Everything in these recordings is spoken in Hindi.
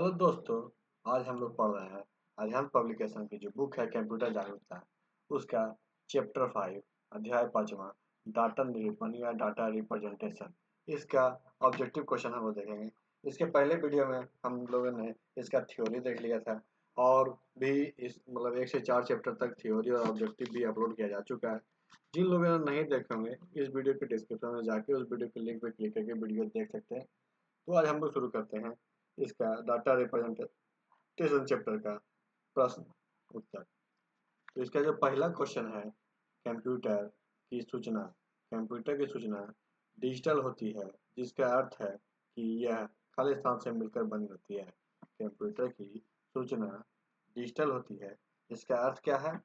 हेलो दोस्तों। आज हम लोग पढ़ रहे हैं अरिहंत पब्लिकेशन की जो बुक है कंप्यूटर जागरूकता, उसका चैप्टर 5 अध्याय 5वां डाटा निरूपण या डाटा रिप्रेजेंटेशन। इसका ऑब्जेक्टिव क्वेश्चन हम लोग देखेंगे। इसके पहले वीडियो में हम लोगों ने इसका थ्योरी देख लिया था और भी इस मतलब 1 से 4 चैप्टर तक थ्योरी और ऑब्जेक्टिव भी अपलोड किया जा चुका है। जिन लोगों ने नहीं देखे होंगे इस वीडियो के डिस्क्रिप्शन में जाके उस वीडियो के लिंक पे क्लिक करके वीडियो देख सकते हैं। तो आज हम लोग शुरू करते हैं इसका डाटा रिप्रेजेंटेशन चैप्टर का प्रश्न उत्तर। तो इसका जो पहला क्वेश्चन है, कंप्यूटर की सूचना कंप्यूटर की सूचना डिजिटल होती है, जिसका अर्थ है कि यह खाली स्थान से मिलकर बनी होती है। कंप्यूटर की सूचना डिजिटल होती है, इसका अर्थ क्या है?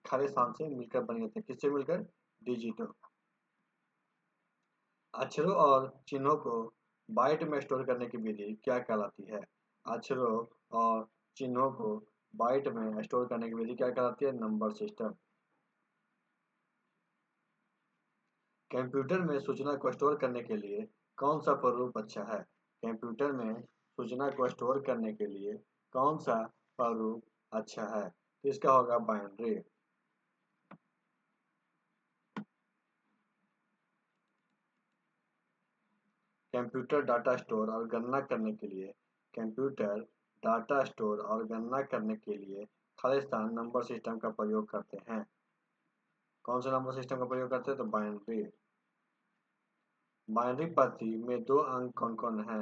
खाली स्थान से मिलकर बनी होती है। किससे मिलकर? डिजिटल। अक्षरों और चिन्हों को बाइट में स्टोर करने की विधि क्या कहलाती है? अक्षरों और चिन्हों को बाइट में स्टोर करने की विधि क्या कहलाती है? Number system. कंप्यूटर में सूचना को स्टोर करने के लिए कौन सा प्रारूप अच्छा है? कंप्यूटर में सूचना को स्टोर करने के लिए कौन सा प्रारूप अच्छा है? तो इसका होगा बाइनरी। कंप्यूटर डाटा स्टोर और गणना करने के लिए कंप्यूटर डाटा स्टोर और गणना करने के लिए खाली स्थान नंबर सिस्टम का प्रयोग करते हैं। कौन सा नंबर सिस्टम का प्रयोग करते हैं? तो बाइनरी। बाइनरी पद्धति में दो अंक कौन कौन है?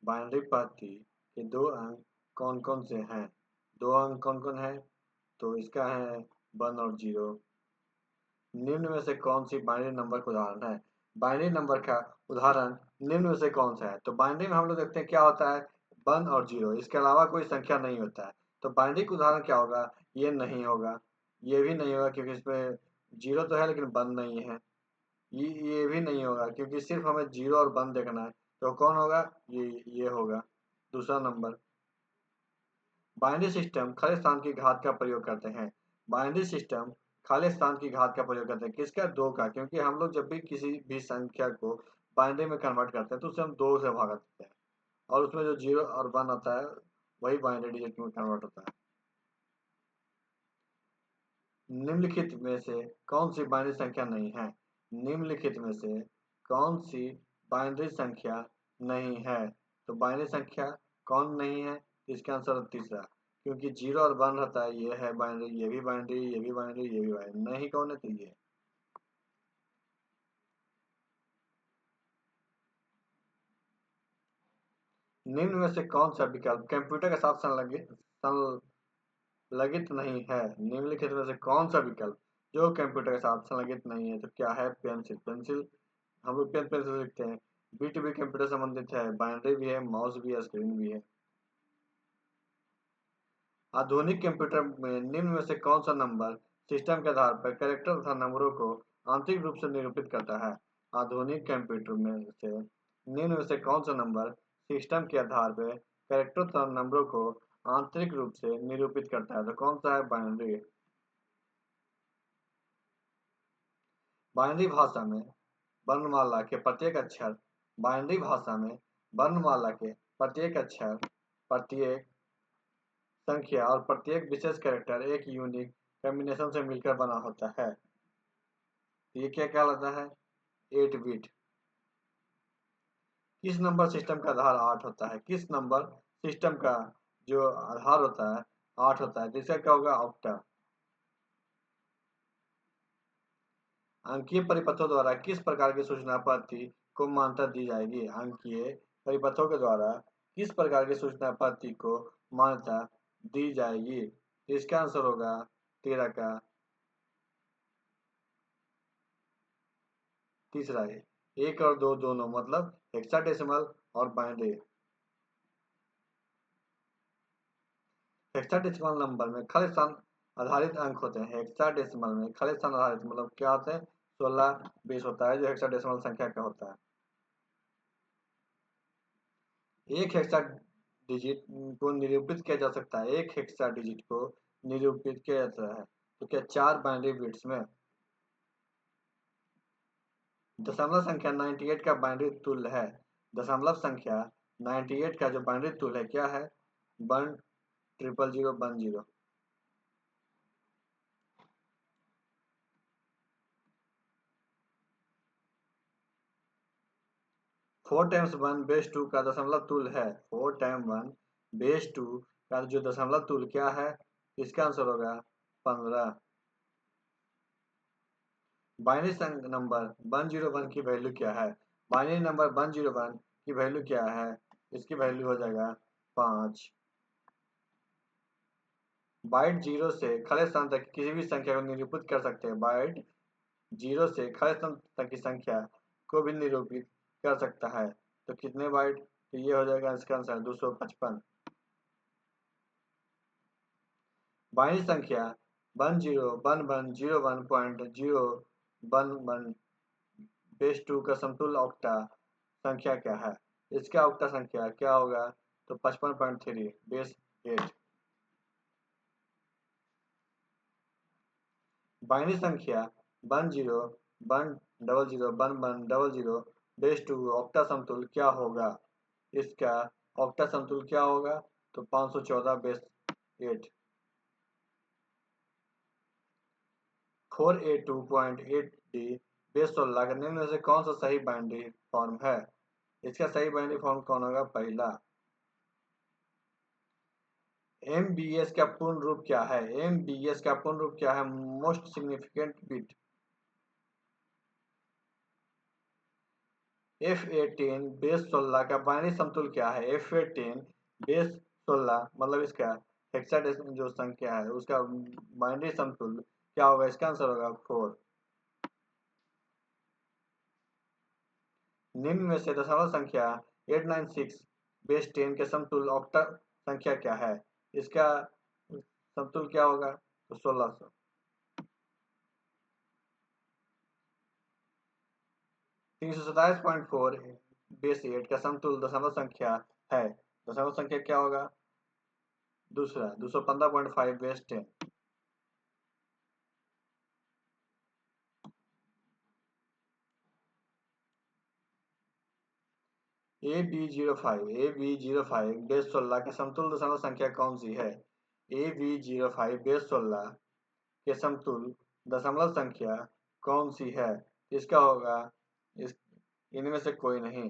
बाइनरी पद्धति के दो अंक कौन कौन से हैं? दो अंक कौन कौन है? तो इसका है 1 और 0। निम्न में से कौन सी बाइनरी नंबर का उदाहरण है? बाइनरी नंबर का उदाहरण निम्न में से कौन सा है? तो बाइनरी में हम लोग देखते हैं क्या होता है, 1 और 0, इसके अलावा कोई संख्या नहीं होता है। तो बाइनरी का उदाहरण क्या होगा? ये नहीं होगा, ये भी नहीं होगा क्योंकि इसमें 0 तो है लेकिन 1 नहीं है। ये भी नहीं होगा क्योंकि सिर्फ हमें 0 और 1 देखना है। तो कौन होगा? ये होगा दूसरा नंबर। बाइनरी सिस्टम खाली स्थान की घात का प्रयोग करते हैं। बाइनरी सिस्टम खाली स्थान की घात का प्रयोग करते हैं। किसका? 2 का, क्योंकि हम लोग जब भी किसी भी संख्या को बाइनरी में कन्वर्ट करते हैं तो उसे हम 2 से भागा देते हैं और उसमें जो 0 और 1 आता है वही बाइनरी डिजिट में कन्वर्ट होता है। निम्नलिखित में से कौन सी बाइनरी संख्या नहीं है? निम्नलिखित में से कौन सी बाइनरी संख्या नहीं है? तो बाइनरी संख्या कौन नहीं है? इसका आंसर तीसरा, क्योंकि 0 और 1 रहता है। ये है बाइनरी, ये भी बाइनरी, ये भी बाइनरी, ये भी बाइनरी। नहीं कौन है? तो ये। निम्न में से कौन सा विकल्प कंप्यूटर के साथ संलगित नहीं है? निम्नलिखित में से कौन सा विकल्प जो कंप्यूटर के साथ संलगित नहीं है? तो क्या है? पेंसिल। पेंसिल हम लोग पेन पेंसिल से लिखते हैं। बीट भी कंप्यूटर संबंधित है, बाइनरी भी है, माउस भी है, स्क्रीन भी है। आधुनिक कंप्यूटर में निम्न में से कौन सा नंबर सिस्टम के आधार पर कैरेक्टर तथा नंबरों को आंतरिक रूप से निरूपित करता है? आधुनिक कंप्यूटर में से निम्न में से कौन सा नंबर सिस्टम के आधार पर कैरेक्टर तथा नंबरों को आंतरिक रूप से निरूपित करता है? तो कौन सा है? बाइनरी। बाइनरी भाषा में वर्णमाला के प्रत्येक अक्षर बाइनरी भाषा में वर्णमाला के प्रत्येक अक्षर, प्रत्येक संख्या और प्रत्येक विशेष कैरेक्टर एक यूनिक कॉम्बिनेशन से मिलकर बना होता है। ये क्या कहलाता है? 8 बिट। किस नंबर सिस्टम का आधार 8 होता है? किस नंबर सिस्टम का जो आधार होता है 8 होता है, जिसका क्या होगा? ऑक्टा। अंकीय परिपथों द्वारा किस प्रकार की सूचना पद्धति को मान्यता दी जाएगी? अंकीय परिपथों के द्वारा किस प्रकार की सूचना पद्धति को मान्यता दी जाएगी? तो इसका आंसर होगा 13 का तीसरा है। 1 और 2 दोनों, मतलब हेक्साडेसिमल और बाइनरी। हेक्साडेसिमल नंबर में खाली स्थान आधारित अंक होते हैं। हेक्साडेसिमल में खाली स्थान आधारित मतलब क्या होते हैं? 16 20 होता है जो हेक्साडेसिमल संख्या का होता है। एक हेक्सा डिजिट को निरूपित किया जा सकता है। एक हेक्सा डिजिट को निरूपित किया जाता है तो क्या 4 बाइनरी बिट्स में? दशमलव संख्या 98 का बाइनरी तुल्य है। दशमलव संख्या 98 का जो बाइनरी तुल्य है क्या है? 1000110। 4 टाइम्स 1 बेस 2 का दशमलव तुल है। 4 टाइम 1 बेस 2 का जो दशमलव तुल क्या है, इसका आंसर होगा 15। बाइनरी नंबर 101 की वैल्यू क्या है? बाइनरी नंबर 101 की वैल्यू क्या है? इसकी वैल्यू हो जाएगा 5। बाइट 0 से खड़े स्थान तक किसी भी संख्या को निरूपित कर सकते हैं। बाइट 0 से खड़े स्थान तक की संख्या को भी निरूपित कर सकता है। तो कितने बाइट? तो ये हो जाएगा इसका आंसर 255। बाइनरी संख्या 101101.011 बेस 2 का समतुल्य ऑक्टा संख्या क्या है? इसका ऑक्टा संख्या क्या होगा? तो 55.3 बेस 8। बाइनरी संख्या 1010001100 बेस 2 ऑक्टा समतुल्य क्या होगा? इसका ऑक्टा समतुल्य क्या होगा? तो 514 बेस 8। 4A2.8D बेस 16 का निम्न में से कौन सा सही बाइनरी फॉर्म है? इसका सही बाइनरी फॉर्म कौन होगा? पहला। MBS का पूर्ण रूप क्या है? MBS का पूर्ण रूप क्या है? Most significant bit. FA10 base 16 का बाइनरी समतुल्य क्या है? FA10 बेस 16 मतलब इसका हेक्साडेसिमल जो संख्या है उसका बाइनरी समतुल्य क्या होगा? इसका आंसर होगा 4। निम्न में से दशमलव संख्या 896 बेस 10 के समतुल्य ऑक्टा संख्या क्या है? इसका समतुल्य क्या होगा? तो 1600। 327.4 बेस 8 का समतुल्य दशमलव संख्या है। दशमलव संख्या क्या होगा? दूसरा 215.5 बेस 10। AB05 बेस 16 के समतुल्य दशमलव संख्या कौन सी है? AB05 बेस 16 के समतुल्य दशमलव संख्या कौन सी है? इसका होगा इस इनमें से कोई नहीं।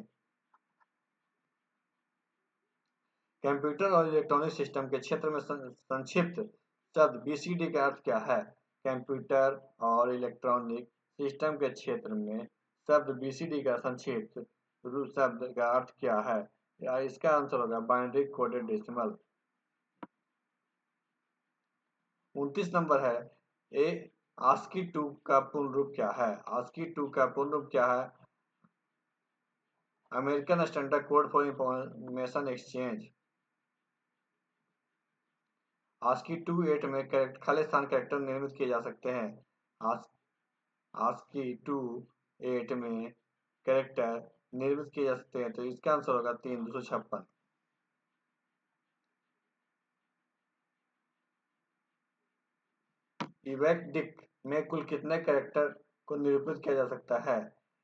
कंप्यूटर और इलेक्ट्रॉनिक सिस्टम के क्षेत्र में संक्षिप्त शब्द BCD का अर्थ क्या है? कंप्यूटर और इलेक्ट्रॉनिक सिस्टम के क्षेत्र में शब्द BCD का संक्षिप्त रूप शब्द का अर्थ क्या है? या इसका आंसर होगा बाइनरी कोडेड डेसिमल। 29 नंबर है। ए ASCII 2 का पूर्ण रूप क्या है? ASCII 2 का पूर्ण रूप क्या है? American standard code for information exchange. ASCII 2.8 में खाली स्थान कैरेक्टर निर्मित किए जा सकते हैं। ASCII 2.8 में कैरेक्टर निर्मित किए जा सकते हैं। तो इसका आंसर होगा 3 256। इवेक्डिक में कुल कितने कैरेक्टर को निरूपित किया जा सकता है?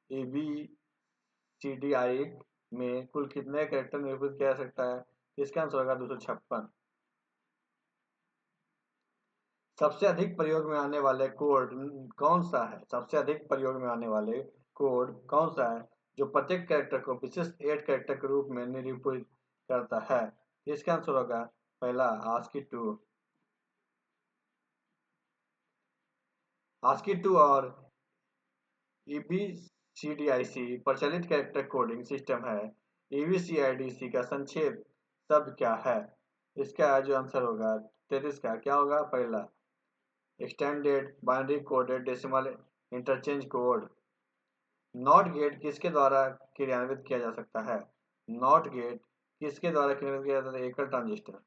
EBCDI में कुल कितने कैरेक्टर निरूपित किया जा सकता है? इसका आंसर होगा 256। सबसे अधिक प्रयोग में आने वाले कोड कौन सा है? सबसे अधिक प्रयोग में आने वाले कोड कौन सा है जो प्रत्येक कैरेक्टर को विशिष्ट 8 कैरेक्टर के रूप में निरूपित करता है? इसका आंसर होगा पहला ASCII 2। ASCII 2 और EBCDIC प्रचलित कैरेक्टर कोडिंग सिस्टम है। EBCDIC का संक्षेप शब्द क्या है? इसका जो आंसर होगा 33 का क्या होगा? पहला extended binary coded decimal interchange code. Not gate किसके द्वारा क्रियान्वित किया जा सकता है? नॉट गेट किसके द्वारा क्रियान्वित किया जाता है? एकल ट्रांजिस्टर।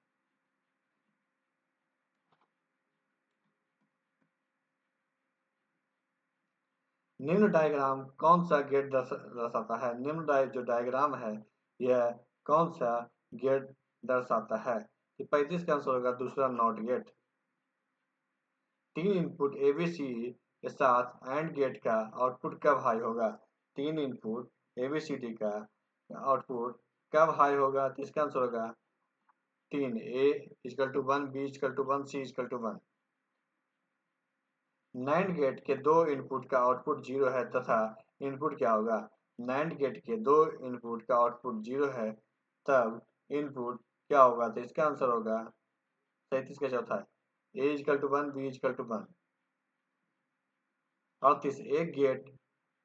निम्न डायग्राम कौन सा गेट दर्शाता है? निम्न जो डायग्राम है यह कौन सा गेट दर्शाता है? 35 का आंसर होगा दूसरा नॉट गेट। 3 इनपुट ABC के साथ एंड गेट का आउटपुट कब हाई होगा? 3 इनपुट ABCD का आउटपुट कब हाई होगा? तो इसका आंसर होगा 3 A equal to 1, B equal to 1, C equal to 1। NAND gate के दो इनपुट का आउटपुट 0 है तथा इनपुट क्या होगा? नैंड गेट के दो इनपुट का आउटपुट 0 है तब इनपुट क्या होगा? तो इसका आंसर होगा 37 का चौथा है A equal to 1, B equal to 1। 38 एक गेट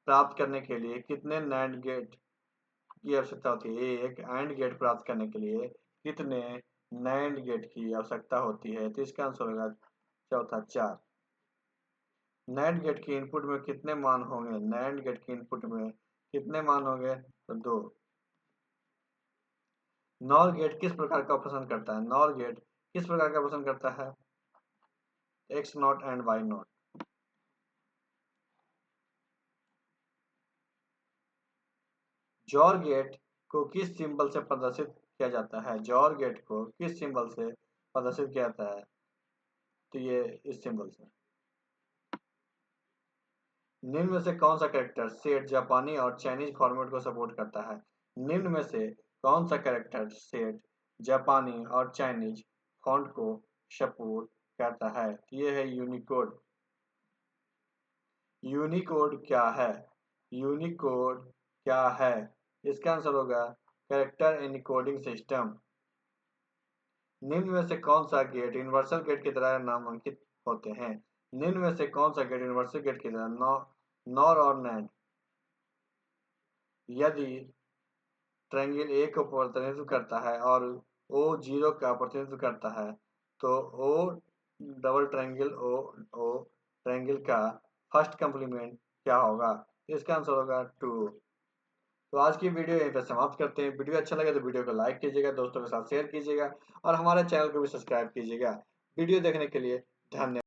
प्राप्त करने के लिए कितने नैंड गेट की आवश्यकता होती है? एक एंड गेट प्राप्त करने के लिए कितने नैंड गेट की आवश्यकता होती है? तो इसका आंसर होगा चौथा 4। नैंड गेट की इनपुट में कितने मान होंगे? नैंड गेट की इनपुट में कितने मान होंगे? तो 2। नॉर गेट किस प्रकार का ऑपरेशन करता है? नॉर गेट किस प्रकार का ऑपरेशन करता है? X not and Y not. XOR gate को किस सिंबल से प्रदर्शित किया जाता है? जॉर गेट को किस सिंबल से प्रदर्शित किया जाता है? तो ये इस सिंबल से। निम्न में से कौन सा कैरेक्टर सेट जापानी और चाइनीज फॉर्मेट को सपोर्ट करता है? निम्न में से कौन सा कैरेक्टर सेट जापानी और चाइनीज फॉन्ट को सपोर्ट करता है? ये है यूनिकोड। यूनिकोड क्या है? यूनिकोड क्या है? इसका आंसर होगा कैरेक्टर एनकोडिंग सिस्टम। निम्न में से कौन सा गेट यूनिवर्सल गेट की तरह नामांकित होते हैं? निम्न में से कौन सा गेट यूनिवर्सल गेट की तरह नॉर और नैंड? यदि ट्रायंगल ए को प्रतिनिधित्व करता है और ओ 0 का प्रतिनिधित्व करता है तो O double triangle O triangle का फर्स्ट कंप्लीमेंट क्या होगा? इसका आंसर होगा 2। तो आज की वीडियो यहीं पर समाप्त करते हैं। वीडियो अच्छा लगे तो वीडियो को लाइक कीजिएगा, दोस्तों के साथ शेयर कीजिएगा और हमारे चैनल को भी सब्सक्राइब कीजिएगा। वीडियो देखने के लिए धन्यवाद।